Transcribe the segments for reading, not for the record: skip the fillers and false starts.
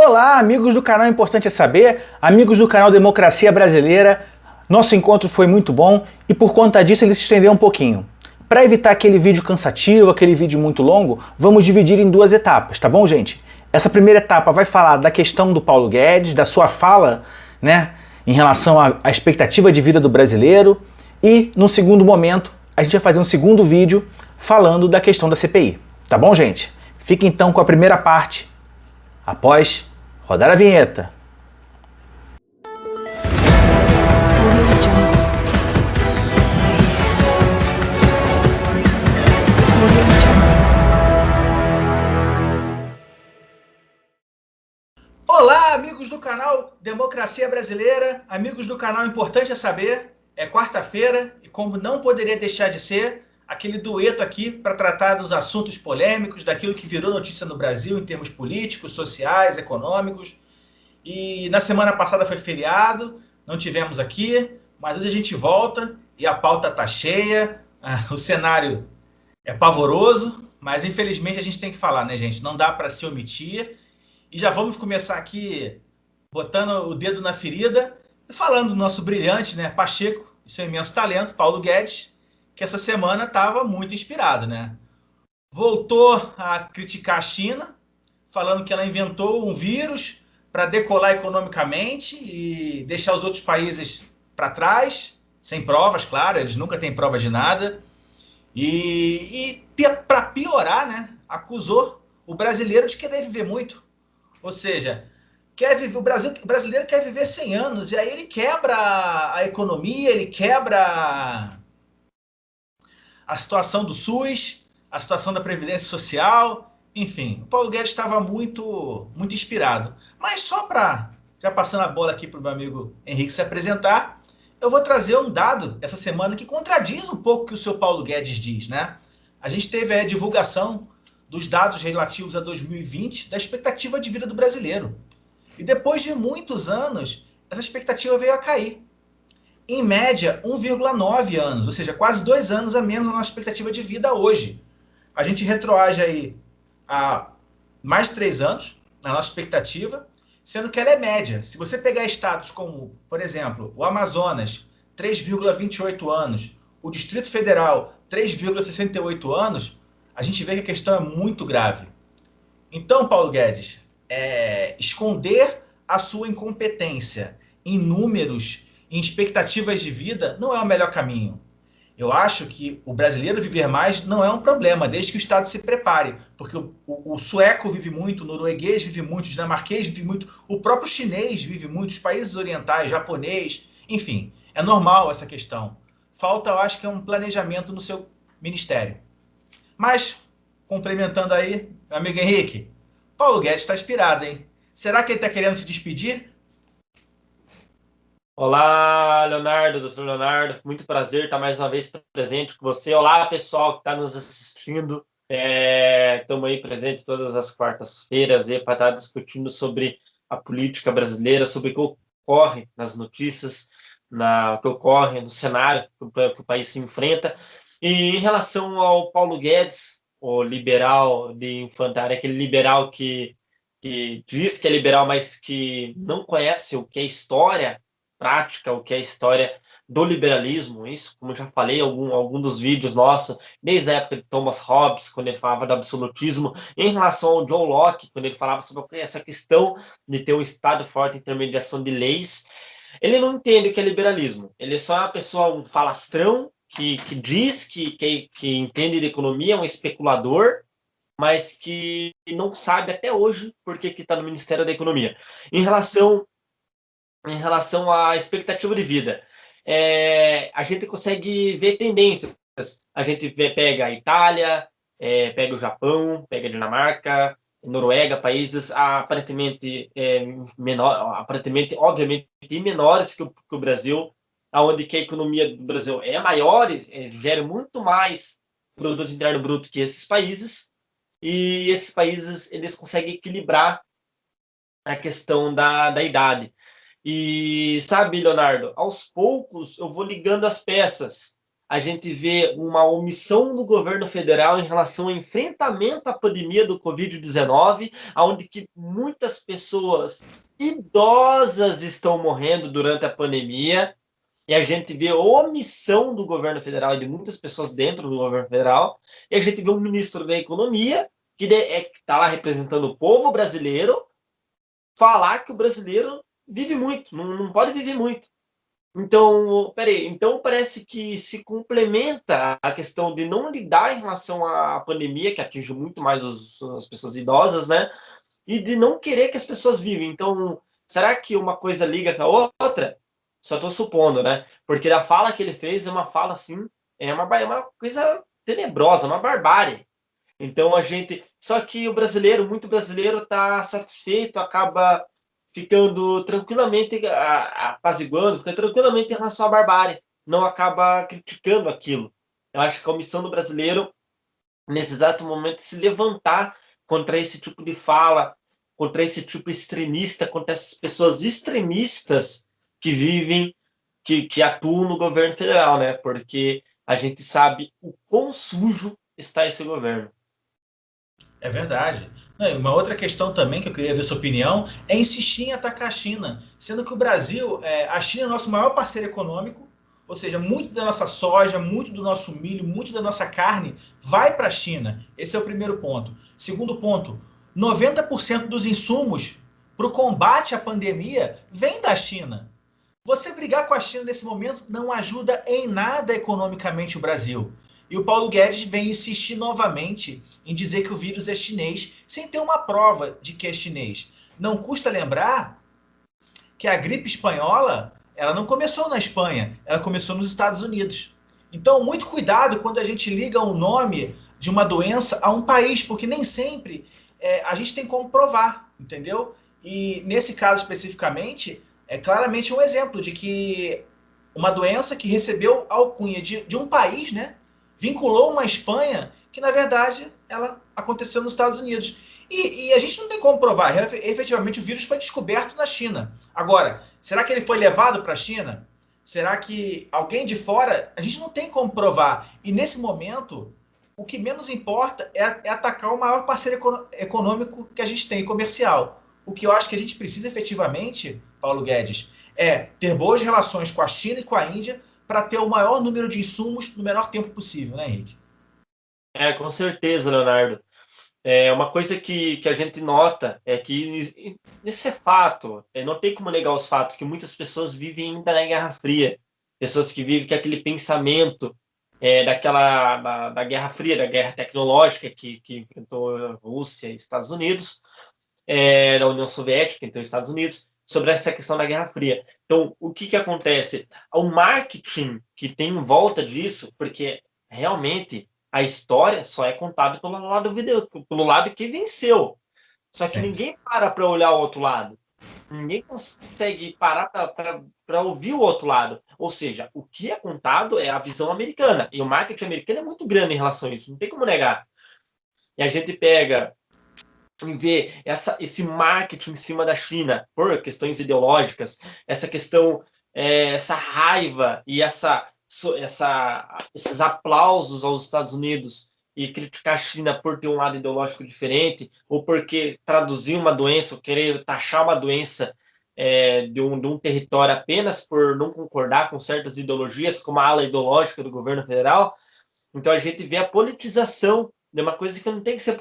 Olá, amigos do canal Importante é Saber, amigos do canal Democracia Brasileira. Nosso encontro foi muito bom e por conta disso ele se estendeu um pouquinho. Para evitar aquele vídeo cansativo, aquele vídeo muito longo, vamos dividir em duas etapas, tá bom, gente? Essa primeira etapa vai falar da questão do Paulo Guedes, da sua fala, né, em relação à expectativa de vida do brasileiro, e no segundo momento a gente vai fazer um segundo vídeo falando da questão da CPI, tá bom, gente? Fique então com a primeira parte após rodar a vinheta. Olá, amigos do canal Democracia Brasileira, amigos do canal Importante é Saber. É quarta-feira e, como não poderia deixar de ser, aquele dueto aqui para tratar dos assuntos polêmicos, daquilo que virou notícia no Brasil em termos políticos, sociais, econômicos. E na semana passada foi feriado, não tivemos aqui, mas hoje a gente volta e a pauta tá cheia, o cenário é pavoroso, mas infelizmente a gente tem que falar, né, gente? Não dá para se omitir. E já vamos começar aqui botando o dedo na ferida e falando do nosso brilhante, né, Pacheco, seu imenso talento, Paulo Guedes, que essa semana estava muito inspirado, né? Voltou a criticar a China, falando que ela inventou um vírus para decolar economicamente e deixar os outros países para trás, sem provas, claro, eles nunca têm provas de nada. E para piorar, né, acusou o brasileiro de querer viver muito. Ou seja, o brasileiro quer viver 100 anos, e aí ele quebra a economia, ele quebra a situação do SUS, a situação da Previdência Social, enfim. O Paulo Guedes estava muito inspirado. Mas só para, já passando a bola aqui para o meu amigo Henrique se apresentar, eu vou trazer um dado essa semana que contradiz um pouco o que o seu Paulo Guedes diz, né? A gente teve a divulgação dos dados relativos a 2020 da expectativa de vida do brasileiro. E depois de muitos anos, essa expectativa veio a cair. Em média, 1,9 anos, ou seja, quase 2 anos a menos na nossa expectativa de vida hoje. A gente retroage aí a mais de 3 anos na nossa expectativa, sendo que ela é média. Se você pegar estados como, por exemplo, o Amazonas, 3,28 anos, o Distrito Federal, 3,68 anos, a gente vê que a questão é muito grave. Então, Paulo Guedes, esconder a sua incompetência em números, em expectativas de vida, não é o melhor caminho. Eu acho que o brasileiro viver mais não é um problema, desde que o Estado se prepare. Porque o sueco vive muito, o norueguês vive muito, o dinamarquês vive muito, o próprio chinês vive muito, os países orientais, japonês, enfim, é normal essa questão. Falta, eu acho que é um planejamento no seu ministério. Mas, complementando aí, meu amigo Henrique, Paulo Guedes está inspirado, hein? Será que ele está querendo se despedir? Olá, Leonardo, doutor Leonardo, muito prazer estar mais uma vez presente com você. Olá, pessoal que está nos assistindo. Estamos aí presentes todas as quartas-feiras para estar discutindo sobre a política brasileira, sobre o que ocorre nas notícias, o que ocorre no cenário que o país se enfrenta. E em relação ao Paulo Guedes, o liberal de infantária, aquele liberal que diz que é liberal, mas que não conhece o que é história prática, o que é a história do liberalismo, isso, como eu já falei em algum dos vídeos nossos, desde a época de Thomas Hobbes, quando ele falava do absolutismo, em relação ao John Locke, quando ele falava sobre essa questão de ter um Estado forte, intermediação de leis, ele não entende o que é liberalismo, ele é só uma pessoa, um falastrão, que diz que entende de economia, um especulador, mas que não sabe até hoje por que está no Ministério da Economia. Em relação à expectativa de vida. A gente consegue ver tendências. A gente pega a Itália, pega o Japão, pega a Dinamarca, Noruega, países aparentemente aparentemente, obviamente, menores que o Brasil, aonde que a economia do Brasil é maior, gera muito mais produto interno bruto que esses países, e esses países eles conseguem equilibrar a questão da idade. E sabe, Leonardo, aos poucos eu vou ligando as peças. a gente vê uma omissão do governo federal em relação ao enfrentamento à pandemia do Covid-19, onde que muitas pessoas idosas estão morrendo durante a pandemia, e a gente vê a omissão do governo federal e de muitas pessoas dentro do governo federal, e a gente vê um ministro da Economia, que está lá representando o povo brasileiro, falar que o brasileiro vive muito, não pode viver muito. Então, peraí, então parece que se complementa a questão de não lidar em relação à pandemia, que atinge muito mais as pessoas idosas, né? E de não querer que as pessoas vivem. Então, será que uma coisa liga com a outra? Só estou supondo, né? Porque a fala que ele fez é uma fala assim, é uma coisa tenebrosa, uma barbárie. Então a gente. Só que o brasileiro, muito brasileiro, está satisfeito, acaba ficando tranquilamente apaziguando, fica tranquilamente em relação à barbárie, não acaba criticando aquilo. Eu acho que a missão do brasileiro, nesse exato momento, é se levantar contra esse tipo de fala, contra esse tipo extremista, contra essas pessoas extremistas que vivem, que atuam no governo federal, né? Porque a gente sabe o quão sujo está esse governo. É verdade. Não, e uma outra questão também que eu queria ver sua opinião é insistir em atacar a China, sendo que o Brasil, a China é o nosso maior parceiro econômico, ou seja, muito da nossa soja, muito do nosso milho, muito da nossa carne vai para a China. Esse é o primeiro ponto. Segundo ponto, 90% dos insumos para o combate à pandemia vem da China. Você brigar com a China nesse momento não ajuda em nada economicamente o Brasil. E o Paulo Guedes vem insistir novamente em dizer que o vírus é chinês, sem ter uma prova de que é chinês. Não custa lembrar que a gripe espanhola, ela não começou na Espanha, ela começou nos Estados Unidos. Então, muito cuidado quando a gente liga o nome de uma doença a um país, porque nem sempre a gente tem como provar, entendeu? E nesse caso especificamente, é claramente um exemplo de que uma doença que recebeu alcunha de um país, né, vinculou uma Espanha que, na verdade, ela aconteceu nos Estados Unidos. E a gente não tem como provar. Efetivamente, o vírus foi descoberto na China. Agora, será que ele foi levado para a China? Será que alguém de fora? A gente não tem como provar. E nesse momento, o que menos importa é atacar o maior parceiro econômico que a gente tem, comercial. O que eu acho que a gente precisa efetivamente, Paulo Guedes, é ter boas relações com a China e com a Índia para ter o maior número de insumos no menor tempo possível, né, Henrique? Com certeza, Leonardo. Uma coisa que a gente nota é que isso é fato, não tem como negar os fatos, que muitas pessoas vivem ainda na Guerra Fria, pessoas que vivem com aquele pensamento da Guerra Fria, da guerra tecnológica que enfrentou a Rússia e Estados Unidos, da União Soviética, então Estados Unidos, sobre essa questão da Guerra Fria. Então, o que acontece? O marketing que tem em volta disso, porque realmente a história só é contada pelo lado que venceu. Só que Sempre. ninguém para olhar o outro lado. Ninguém consegue parar para ouvir o outro lado. Ou seja, o que é contado é a visão americana. E o marketing americano é muito grande em relação a isso, não tem como negar. E a gente pega em ver esse marketing em cima da China por questões ideológicas, essa questão, essa raiva e esses aplausos aos Estados Unidos e criticar a China por ter um lado ideológico diferente ou porque traduzir uma doença ou querer taxar uma doença de um território apenas por não concordar com certas ideologias, como a ala ideológica do governo federal. Então a gente vê a politização de uma coisa que não tem que ser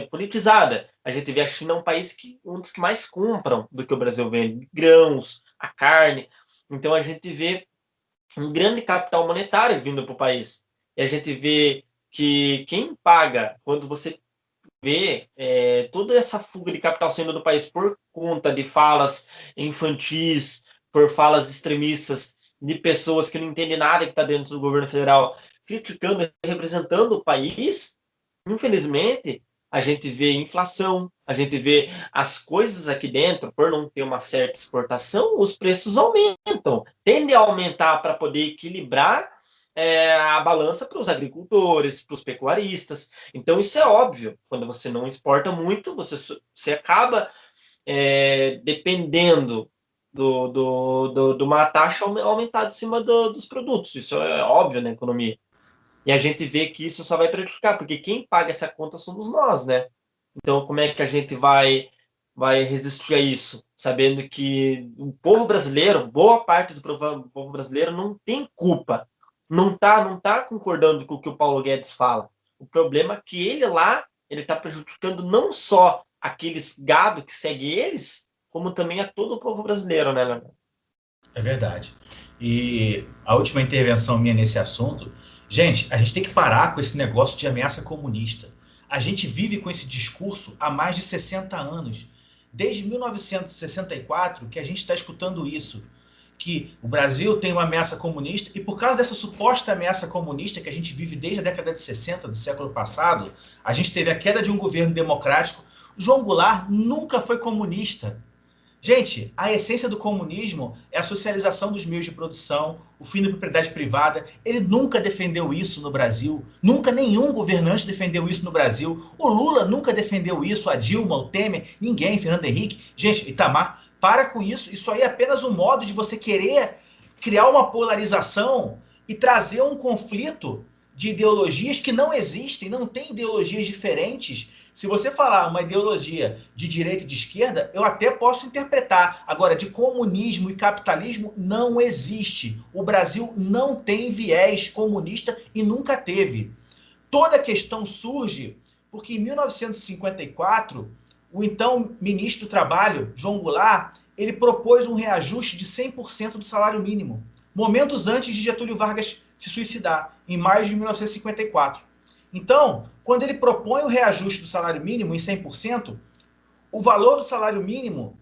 politizada. A gente vê a China um país um dos que mais compram do que o Brasil vende, grãos, a carne. Então a gente vê um grande capital monetário vindo para o país. E a gente vê que quem paga, quando você vê toda essa fuga de capital saindo do país por conta de falas infantis, por falas extremistas, de pessoas que não entendem nada que está dentro do governo federal, criticando e representando o país, infelizmente, a gente vê inflação, a gente vê as coisas aqui dentro, por não ter uma certa exportação, os preços aumentam, tendem a aumentar para poder equilibrar a balança para os agricultores, para os pecuaristas. Então, isso é óbvio. Quando você não exporta muito, você acaba dependendo de uma taxa aumentada em cima dos produtos. Isso é óbvio na economia. E a gente vê que isso só vai prejudicar, porque quem paga essa conta somos nós, né? Então, como é que a gente vai resistir a isso? Sabendo que o povo brasileiro, boa parte do povo brasileiro não tem culpa. Não tá concordando com o que o Paulo Guedes fala. O problema é que ele está prejudicando não só aqueles gado que segue eles, como também a todo o povo brasileiro, né, Leonardo? É verdade. E a última intervenção minha nesse assunto, gente, a gente tem que parar com esse negócio de ameaça comunista. A gente vive com esse discurso há mais de 60 anos. Desde 1964 que a gente está escutando isso, que o Brasil tem uma ameaça comunista, e por causa dessa suposta ameaça comunista que a gente vive desde a década de 60 do século passado, a gente teve a queda de um governo democrático. João Goulart nunca foi comunista. Gente, a essência do comunismo é a socialização dos meios de produção, o fim da propriedade privada. Ele nunca defendeu isso no Brasil. Nunca nenhum governante defendeu isso no Brasil. O Lula nunca defendeu isso, a Dilma, o Temer, ninguém, Fernando Henrique. Gente, Itamar, para com isso. Isso aí é apenas um modo de você querer criar uma polarização e trazer um conflito de ideologias que não existem, não tem ideologias diferentes. Se você falar uma ideologia de direita e de esquerda, eu até posso interpretar. Agora, de comunismo e capitalismo não existe. O Brasil não tem viés comunista e nunca teve. Toda a questão surge porque em 1954, o então ministro do Trabalho, João Goulart, ele propôs um reajuste de 100% do salário mínimo, momentos antes de Getúlio Vargas se suicidar, em maio de 1954. Então, quando ele propõe o reajuste do salário mínimo em 100%, o valor do salário mínimo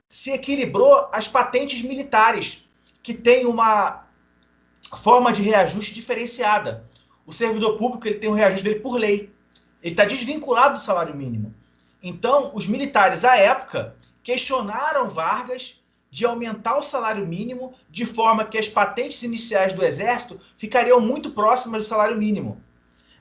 se equilibrou às patentes militares, que têm uma forma de reajuste diferenciada. O servidor público ele tem um reajuste dele por lei. Ele está desvinculado do salário mínimo. Então, os militares, à época, questionaram Vargas de aumentar o salário mínimo de forma que as patentes iniciais do Exército ficariam muito próximas do salário mínimo.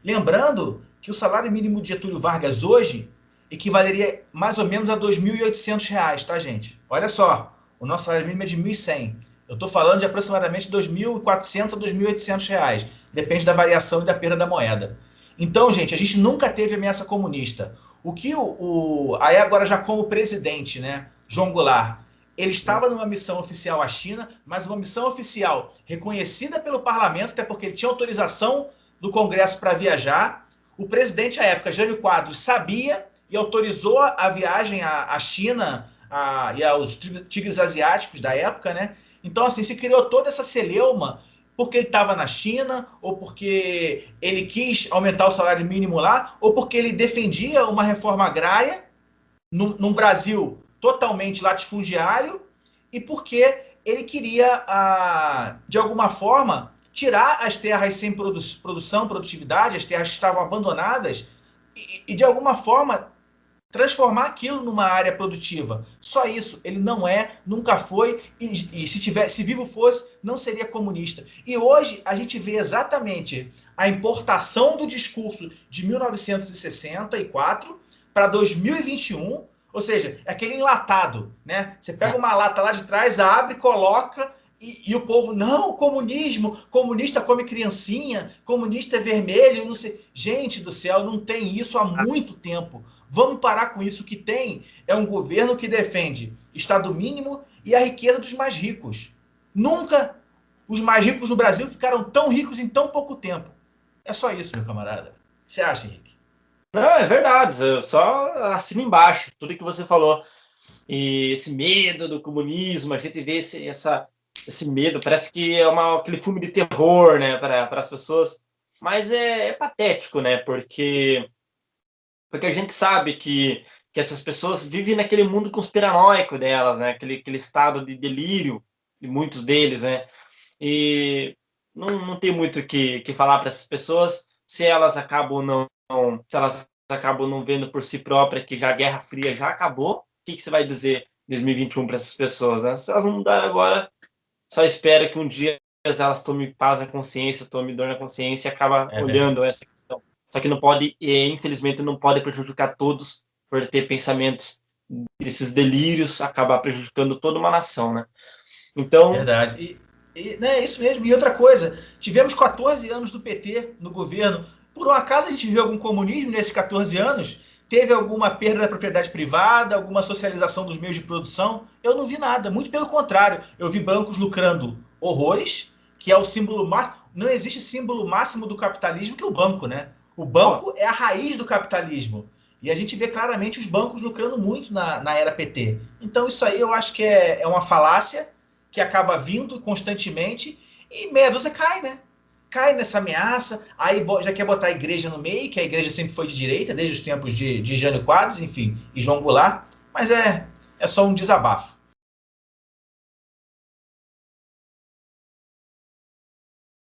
Lembrando que o salário mínimo de Getúlio Vargas hoje equivaleria mais ou menos a R$ 2.800, tá, gente? Olha só, o nosso salário mínimo é de R$ 1.100. Eu estou falando de aproximadamente R$ 2.400 a R$ 2.800. Depende da variação e da perda da moeda. Então, gente, a gente nunca teve ameaça comunista. O que aí agora já como presidente, né, João Goulart, ele estava numa missão oficial à China, mas uma missão oficial reconhecida pelo parlamento, até porque ele tinha autorização do Congresso para viajar. O presidente à época, Jânio Quadros, sabia e autorizou a viagem à China e aos tigres asiáticos da época, né? Então, assim, se criou toda essa celeuma porque ele estava na China, ou porque ele quis aumentar o salário mínimo lá, ou porque ele defendia uma reforma agrária num Brasil totalmente latifundiário, e porque ele queria, de alguma forma, tirar as terras sem produção, produtividade, as terras que estavam abandonadas, e de alguma forma transformar aquilo numa área produtiva. Só isso. Ele não é, nunca foi, e se vivo fosse, não seria comunista. E hoje a gente vê exatamente a importação do discurso de 1964 para 2021, ou seja, é aquele enlatado, né? Você pega uma lata lá de trás, abre, coloca, e o povo, não, comunismo, comunista come criancinha, comunista é vermelho, não sei. Gente do céu, não tem isso há muito tempo. Vamos parar com isso. O que tem é um governo que defende Estado mínimo e a riqueza dos mais ricos. Nunca os mais ricos no Brasil ficaram tão ricos em tão pouco tempo. É só isso, meu camarada. O que você acha, Henrique? Não, é verdade, eu só assino embaixo tudo que você falou. E esse medo do comunismo, a gente vê esse medo, parece que é aquele filme de terror, né, para as pessoas, mas é patético, né, porque a gente sabe que essas pessoas vivem naquele mundo conspiranoico delas, né, aquele estado de delírio de muitos deles, né, e não tem muito o que falar para essas pessoas se elas acabam se elas acabam não vendo por si próprias que já a Guerra Fria já acabou. O que você vai dizer em 2021 para essas pessoas, né? Se elas não mudarem agora, só espero que um dia elas tomem paz na consciência, tomem dor na consciência e acabam olhando essa questão. Só que não pode, infelizmente, não pode prejudicar todos por ter pensamentos desses delírios acabar prejudicando toda uma nação, né? Então, Verdade. Né, é isso mesmo. E outra coisa, tivemos 14 anos do PT no governo. Por um acaso a gente viu algum comunismo nesses 14 anos? Teve alguma perda da propriedade privada, alguma socialização dos meios de produção? Eu não vi nada. Muito pelo contrário. Eu vi bancos lucrando horrores, que é o símbolo máximo. Não existe símbolo máximo do capitalismo que o banco, né? O banco é a raiz do capitalismo. E a gente vê claramente os bancos lucrando muito na era PT. Então isso aí eu acho que é uma falácia que acaba vindo constantemente e meia dúzia cai, né? Cai nessa ameaça, aí já quer botar a igreja no meio, que a igreja sempre foi de direita, desde os tempos de Jânio Quadros, enfim, e João Goulart, mas é só um desabafo.